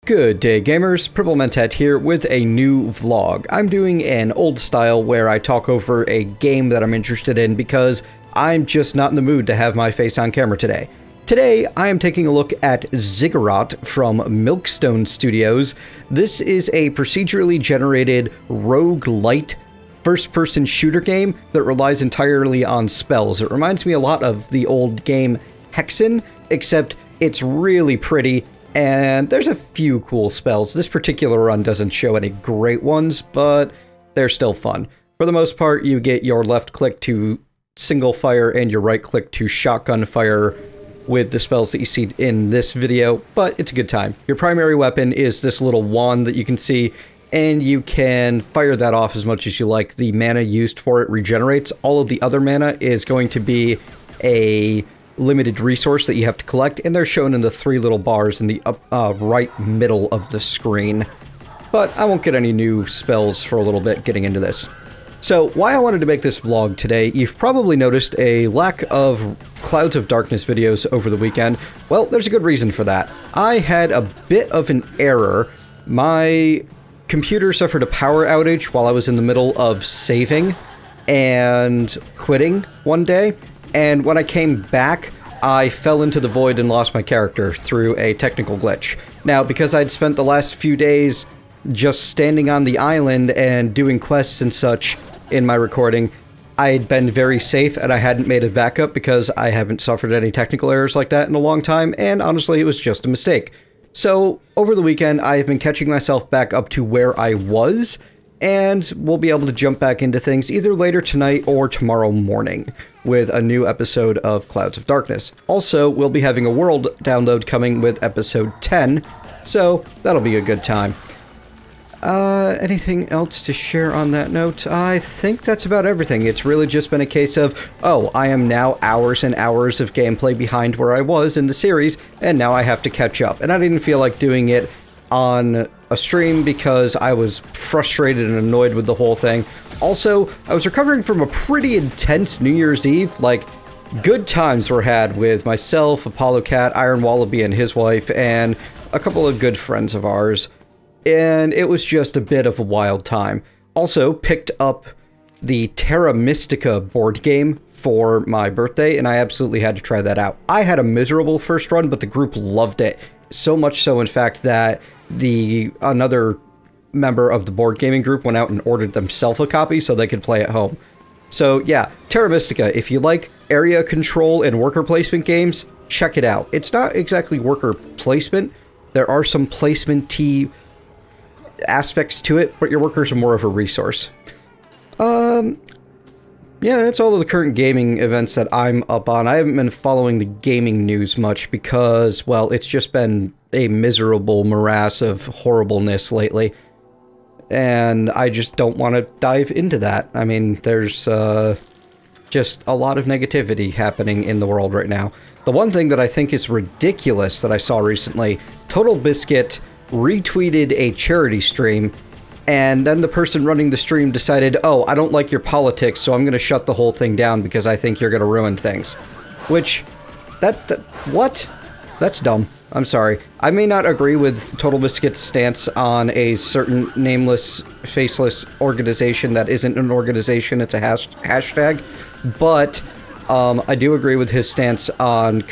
Good day gamers, Purple Mentat here with a new vlog. I'm doing an old style where I talk over a game that I'm interested in because I'm just not in the mood to have my face on camera today. Today, I am taking a look at Ziggurat from Milkstone Studios. This is a procedurally generated roguelite first-person shooter game that relies entirely on spells. It reminds me a lot of the old game Hexen, except it's really pretty, and there's a few cool spells. This particular run doesn't show any great ones, but they're still fun. For the most part, you get your left click to single fire and your right click to shotgun fire with the spells that you see in this video, but it's a good time. Your primary weapon is this little wand that you can see, and you can fire that off as much as you like. The mana used for it regenerates. All of the other mana is going to be a limited resource that you have to collect, and they're shown in the three little bars in the right middle of the screen. But I won't get any new spells for a little bit getting into this. So why I wanted to make this vlog today, you've probably noticed a lack of Clouds of Darkness videos over the weekend. Well, there's a good reason for that. I had a bit of an error. My computer suffered a power outage while I was in the middle of saving and quitting one day. And when I came back, I fell into the void and lost my character through a technical glitch. Now, because I'd spent the last few days just standing on the island and doing quests and such in my recording, I'd been very safe and I hadn't made a backup because I haven't suffered any technical errors like that in a long time, and honestly, it was just a mistake. So, over the weekend, I have been catching myself back up to where I was, and we'll be able to jump back into things either later tonight or tomorrow morning with a new episode of Clouds of Darkness. Also, we'll be having a world download coming with episode 10, so that'll be a good time. Anything else to share on that note? I think that's about everything. It's really just been a case of, oh, I am now hours and hours of gameplay behind where I was in the series, and now I have to catch up. And I didn't feel like doing it on a stream because I was frustrated and annoyed with the whole thing. Also, I was recovering from a pretty intense New Year's Eve. Like, good times were had with myself, Apollo Cat, Iron Wallaby and his wife, and a couple of good friends of ours. And it was just a bit of a wild time. Also, picked up the Terra Mystica board game for my birthday, and I absolutely had to try that out. I had a miserable first run, but the group loved it. So much so, in fact, that another member of the board gaming group went out and ordered themselves a copy so they could play at home. So yeah, Terra Mystica, if you like area control and worker placement games, check it out. It's not exactly worker placement. There are some placement-y aspects to it, but your workers are more of a resource. Yeah, that's all of the current gaming events that I'm up on. I haven't been following the gaming news much because, well, it's just been a miserable morass of horribleness lately. And I just don't want to dive into that. I mean, there's just a lot of negativity happening in the world right now. The one thing that I think is ridiculous that I saw recently, Total Biscuit retweeted a charity stream, and then the person running the stream decided, oh, I don't like your politics, so I'm going to shut the whole thing down because I think you're going to ruin things. Which, what? That's dumb. I'm sorry. I may not agree with Total Biscuit's stance on a certain nameless, faceless organization that isn't an organization, it's a hashtag, but I do agree with his stance on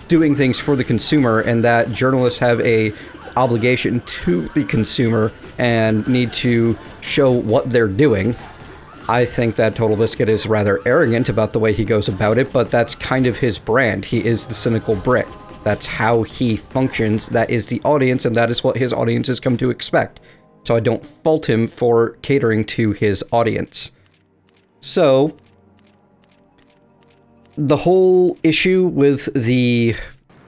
doing things for the consumer, and that journalists have a obligation to the consumer and need to show what they're doing. I think that Total Biscuit is rather arrogant about the way he goes about it, but that's kind of his brand. He is the cynical brick. That's how he functions. That is the audience, and that is what his audience has come to expect. So I don't fault him for catering to his audience. So, the whole issue with the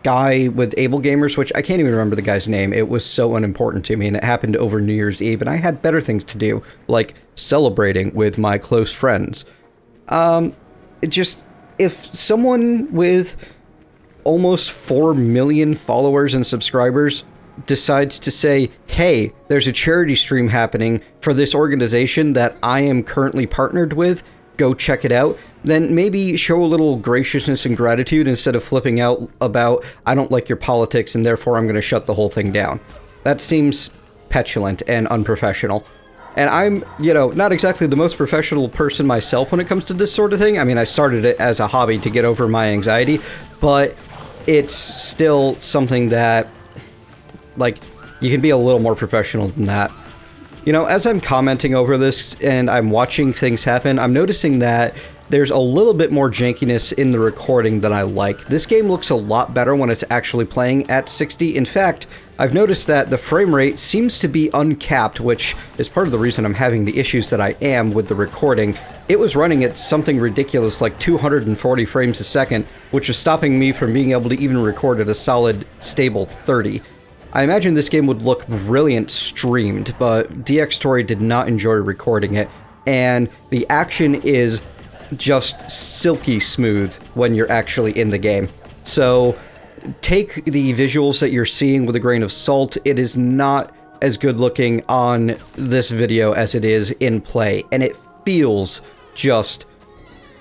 guy with Able Gamers, which I can't even remember the guy's name, it was so unimportant to me, and it happened over New Year's Eve, and I had better things to do, like celebrating with my close friends. If someone with almost 4 million followers and subscribers decides to say, hey, there's a charity stream happening for this organization that I am currently partnered with, go check it out, then maybe show a little graciousness and gratitude instead of flipping out about, I don't like your politics and therefore I'm going to shut the whole thing down. That seems petulant and unprofessional. And I'm, you know, not exactly the most professional person myself when it comes to this sort of thing. I mean, I started it as a hobby to get over my anxiety, but it's still something that, like, you can be a little more professional than that. You know, as I'm commenting over this and I'm watching things happen, I'm noticing that there's a little bit more jankiness in the recording than I like. This game looks a lot better when it's actually playing at 60. In fact, I've noticed that the frame rate seems to be uncapped, which is part of the reason I'm having the issues that I am with the recording. It was running at something ridiculous like 240 frames a second, which is stopping me from being able to even record at a solid, stable 30. I imagine this game would look brilliant streamed, but DxTory did not enjoy recording it, and the action is just silky smooth when you're actually in the game. So take the visuals that you're seeing with a grain of salt. It is not as good looking on this video as it is in play, and it feels just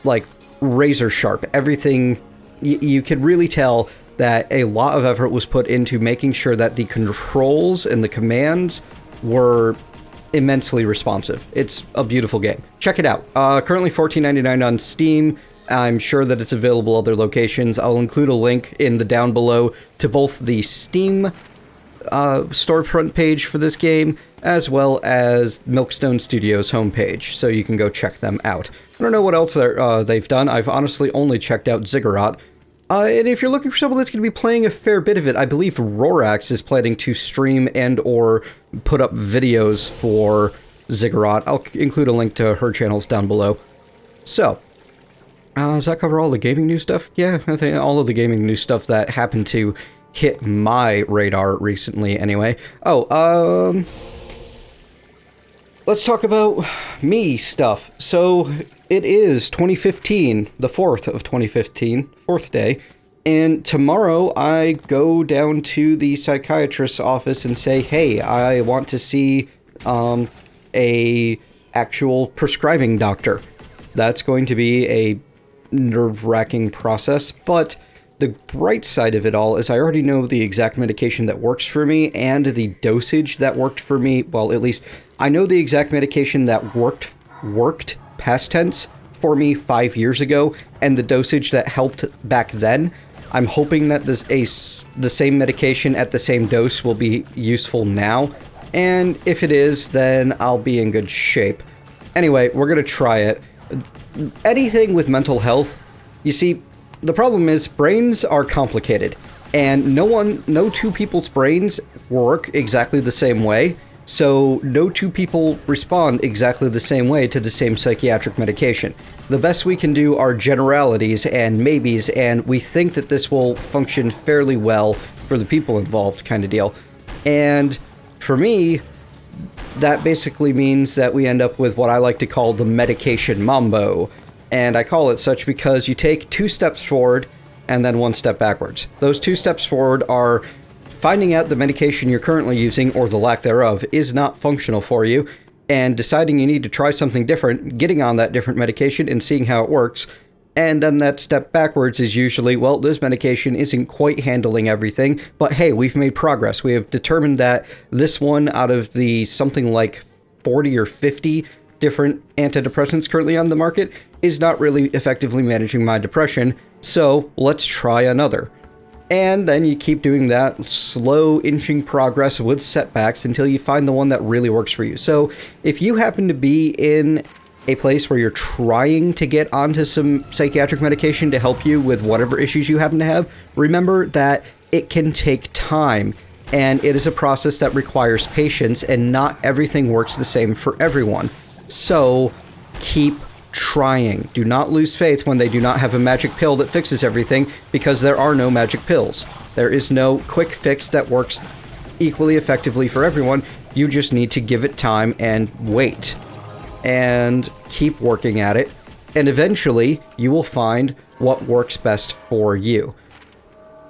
like razor sharp. Everything, you could really tell that a lot of effort was put into making sure that the controls and the commands were immensely responsive. It's a beautiful game. Check it out. Currently $14.99 on Steam. I'm sure that it's available other locations. I'll include a link in the down below to both the Steam storefront page for this game, as well as Milkstone Studios homepage, so you can go check them out. I don't know what else they've done. I've honestly only checked out Ziggurat. And if you're looking for someone that's going to be playing a fair bit of it, I believe Rorax is planning to stream and or put up videos for Ziggurat. I'll include a link to her channels down below. So, does that cover all the gaming news stuff? Yeah, I think all of the gaming news stuff that happened to hit my radar recently anyway. Oh, let's talk about me stuff. So, it is 2015, the 4th of 2015, 4th day, and tomorrow I go down to the psychiatrist's office and say, hey, I want to see a actual prescribing doctor. That's going to be a nerve-wracking process, but the bright side of it all is I already know the exact medication that works for me and the dosage that worked for me. Well, at least I know the exact medication that worked past tense for me 5 years ago, and the dosage that helped back then. I'm hoping that the same medication at the same dose will be useful now, and if it is, then I'll be in good shape. Anyway, we're gonna try it. Anything with mental health, you see, the problem is brains are complicated, and no two people's brains work exactly the same way. So no two people respond exactly the same way to the same psychiatric medication. The best we can do are generalities and maybes, and we think that this will function fairly well for the people involved, kind of deal. And for me, that basically means that we end up with what I like to call the medication mambo. And I call it such because you take 2 steps forward and then 1 step backwards. Those 2 steps forward are finding out the medication you're currently using, or the lack thereof, is not functional for you, and deciding you need to try something different, getting on that different medication and seeing how it works. And then that step backwards is usually, well, this medication isn't quite handling everything, but hey, we've made progress. We have determined that this one out of the something like 40 or 50 different antidepressants currently on the market is not really effectively managing my depression, so let's try another. And then you keep doing that slow inching progress with setbacks until you find the one that really works for you. So if you happen to be in a place where you're trying to get onto some psychiatric medication to help you with whatever issues you happen to have, remember that it can take time, and it is a process that requires patience, and not everything works the same for everyone. So keep trying. Do not lose faith when they do not have a magic pill that fixes everything, because there are no magic pills. There is no quick fix that works equally effectively for everyone. You just need to give it time and wait. And keep working at it. And eventually, you will find what works best for you.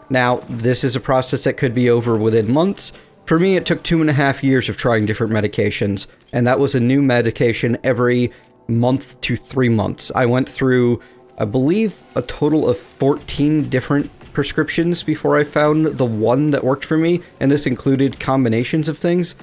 Now, this is a process that could be over within months. For me, it took 2.5 years of trying different medications, and that was a new medication every month to 3 months. I went through, I believe, a total of 14 different prescriptions before I found the one that worked for me, and this included combinations of things.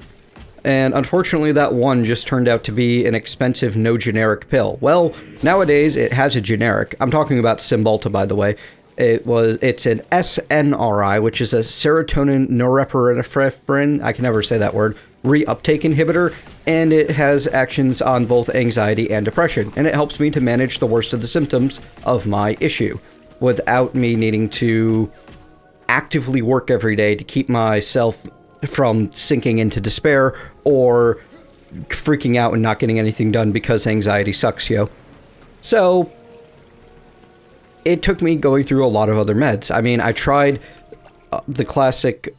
And unfortunately, that one just turned out to be an expensive, no generic pill. Well, nowadays it has a generic. I'm talking about Cymbalta, by the way. It's an SNRI, which is a serotonin norepinephrine, I can never say that word, reuptake inhibitor, and it has actions on both anxiety and depression, and it helps me to manage the worst of the symptoms of my issue without me needing to actively work every day to keep myself from sinking into despair or freaking out and not getting anything done because anxiety sucks, yo. So it took me going through a lot of other meds. I mean, I tried the classic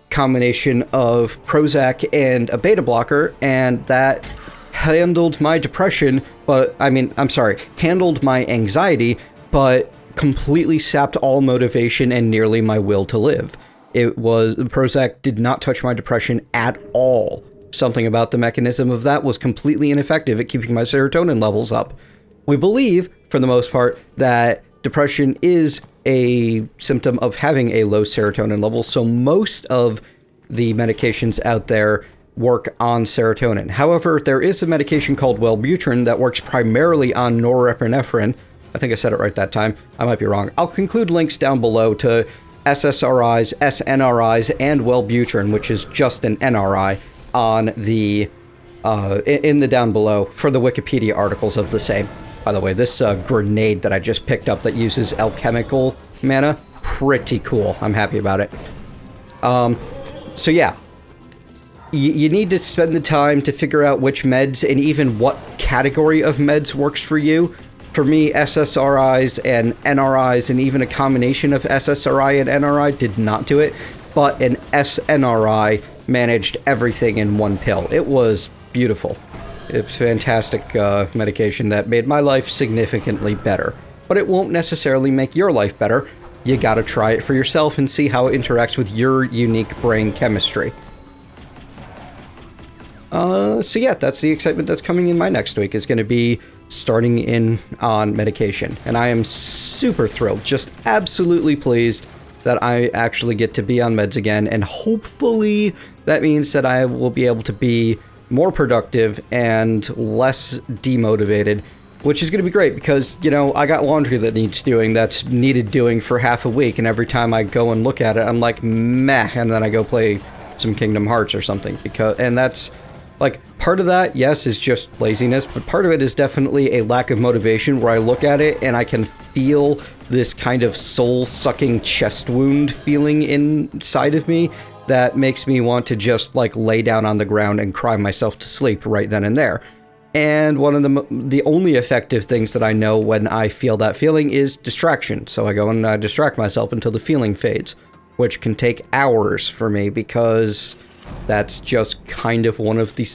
combination of Prozac and a beta blocker, and that handled my depression, but, handled my anxiety, but completely sapped all motivation and nearly my will to live. Prozac did not touch my depression at all. Something about the mechanism of that was completely ineffective at keeping my serotonin levels up. We believe, for the most part, that depression is a symptom of having a low serotonin level, so most of the medications out there work on serotonin. However, there is a medication called Wellbutrin that works primarily on norepinephrine. I think I said it right that time. I might be wrong. I'll include links down below to SSRIs, SNRIs, and Wellbutrin, which is just an NRI, on the in the down below for the Wikipedia articles of the same. By the way, this grenade that I just picked up that uses alchemical mana, pretty cool. I'm happy about it. So yeah, you need to spend the time to figure out which meds and even what category of meds works for you. For me, SSRIs and NRIs and even a combination of SSRI and NRI did not do it, but an SNRI managed everything in one pill. It was beautiful. It's fantastic medication that made my life significantly better. But it won't necessarily make your life better. You gotta try it for yourself and see how it interacts with your unique brain chemistry. So yeah, that's the excitement that's coming in my next week, is going to be starting in on medication. And I am super thrilled, just absolutely pleased that I actually get to be on meds again, and hopefully that means that I will be able to be more productive and less demotivated, which is going to be great because, you know, I got laundry that needs doing, that's needed doing for half a week, and every time I go and look at it, I'm like, meh, and then I go play some Kingdom Hearts or something, and that's, like, part of that, yes, is just laziness, but part of it is definitely a lack of motivation where I look at it and I can feel this kind of soul-sucking chest wound feeling inside of me that makes me want to just, like, lay down on the ground and cry myself to sleep right then and there. And one of the only effective things that I know when I feel that feeling is distraction. So I go and distract myself until the feeling fades, which can take hours for me because that's just kind of one of the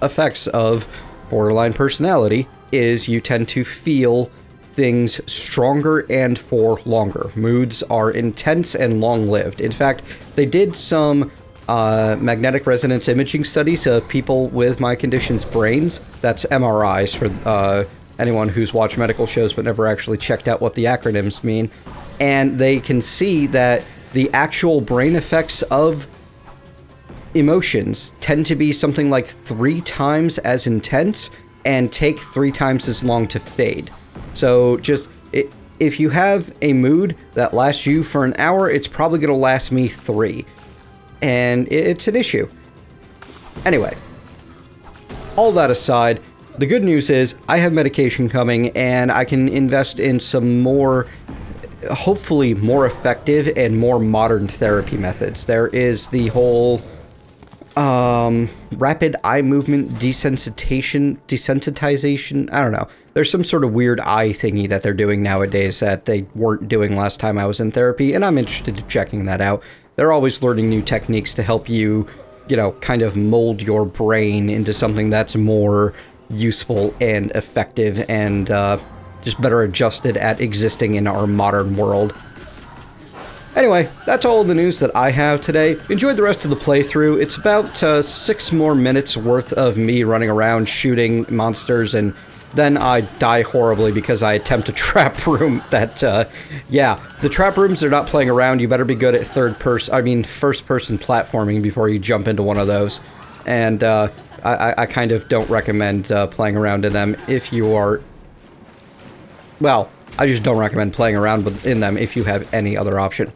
effects of borderline personality, is you tend to feel things stronger and for longer. Moods are intense and long-lived. In fact, they did some magnetic resonance imaging studies of people with my condition's brains. That's MRIs for anyone who's watched medical shows but never actually checked out what the acronyms mean. And they can see that the actual brain effects of emotions tend to be something like 3 times as intense and take 3 times as long to fade. So just, if you have a mood that lasts you for an hour, it's probably going to last me 3. And it's an issue. Anyway, all that aside, the good news is I have medication coming and I can invest in some more, hopefully more effective and more modern therapy methods. There is the whole rapid eye movement desensitization, I don't know. There's some sort of weird eye thingy that they're doing nowadays that they weren't doing last time I was in therapy, and I'm interested in checking that out. They're always learning new techniques to help you, you know, kind of mold your brain into something that's more useful and effective and just better adjusted at existing in our modern world. Anyway, that's all the news that I have today. Enjoy the rest of the playthrough. It's about 6 more minutes worth of me running around shooting monsters and then I die horribly because I attempt a trap room that, yeah, the trap rooms are not playing around. You better be good at first-person platforming before you jump into one of those. And, I kind of don't recommend, playing around in them if you are... Well, I just don't recommend playing around in them if you have any other option.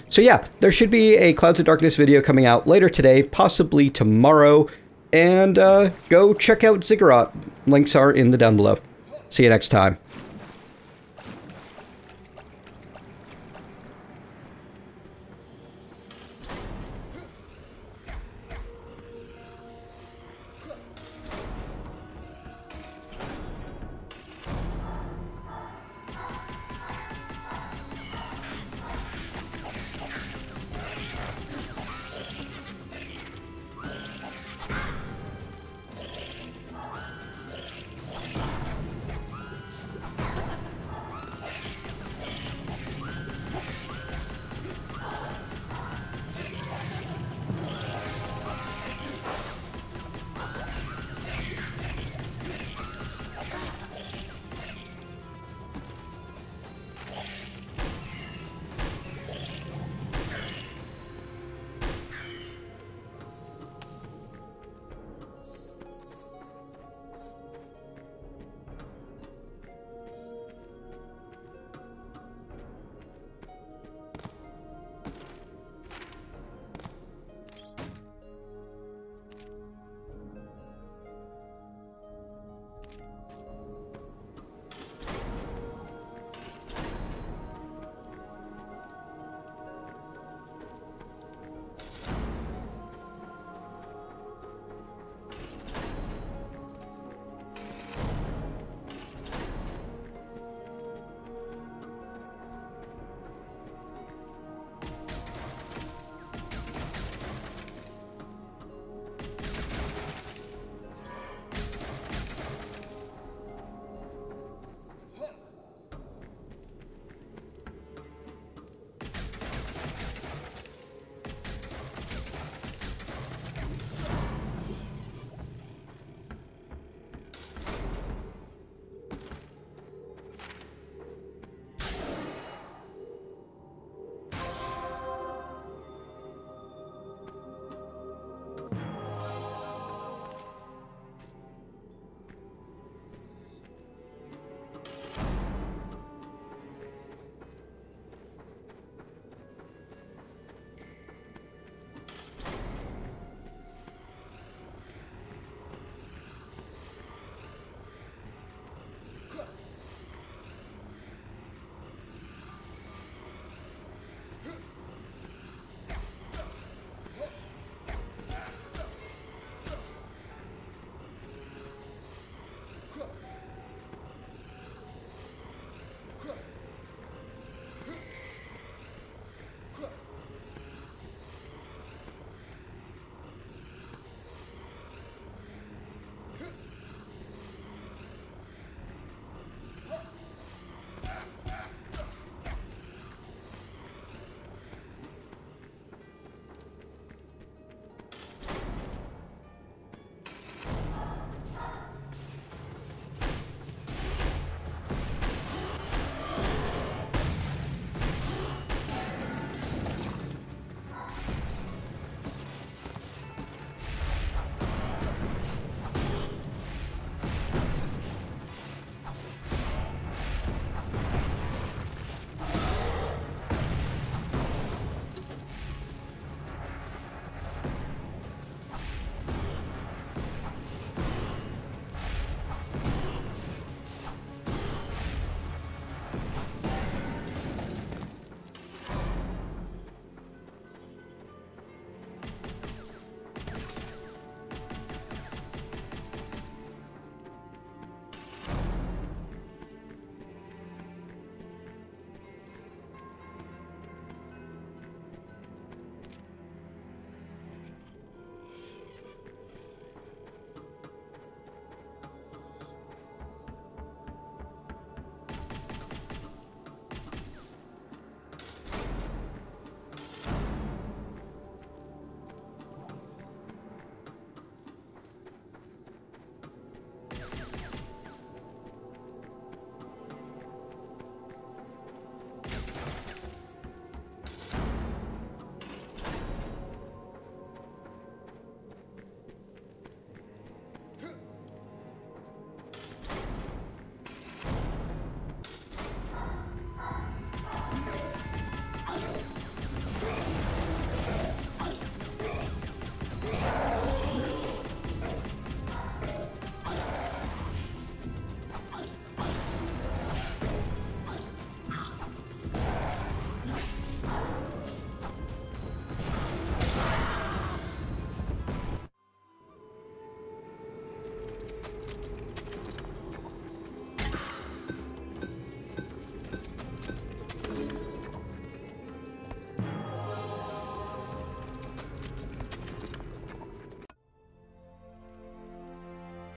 So yeah, there should be a Clouds of Darkness video coming out later today, possibly tomorrow. And go check out Ziggurat. Links are in the down below. See you next time.